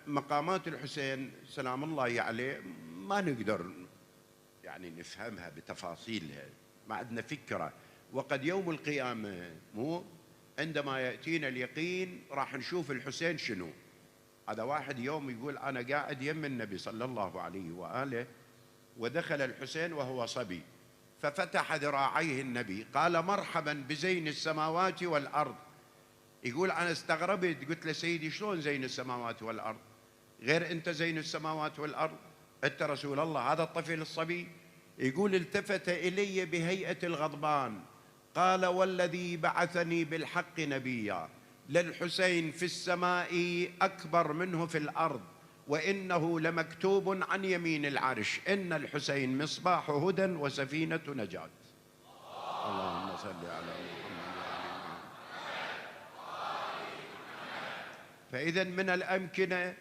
مقامات الحسين سلام الله عليه ما نقدر يعني نفهمها بتفاصيلها، ما عندنا فكرة. وقد يوم القيامة مو عندما يأتينا اليقين راح نشوف الحسين شنو. هذا واحد يوم يقول أنا قاعد يم النبي صلى الله عليه وآله، ودخل الحسين وهو صبي، ففتح ذراعيه النبي قال مرحبا بزين السماوات والأرض. يقول أنا استغربت، قلت له سيدي شلون زين السماوات والأرض؟ غير أنت زين السماوات والأرض؟ أنت رسول الله، هذا الطفل الصبي. يقول التفت إلي بهيئة الغضبان قال والذي بعثني بالحق نبيا للحسين في السماء أكبر منه في الأرض، وإنه لمكتوب عن يمين العرش إن الحسين مصباح هدى وسفينة نجاة. اللهم صل على محمد. فإذا من الأمكنة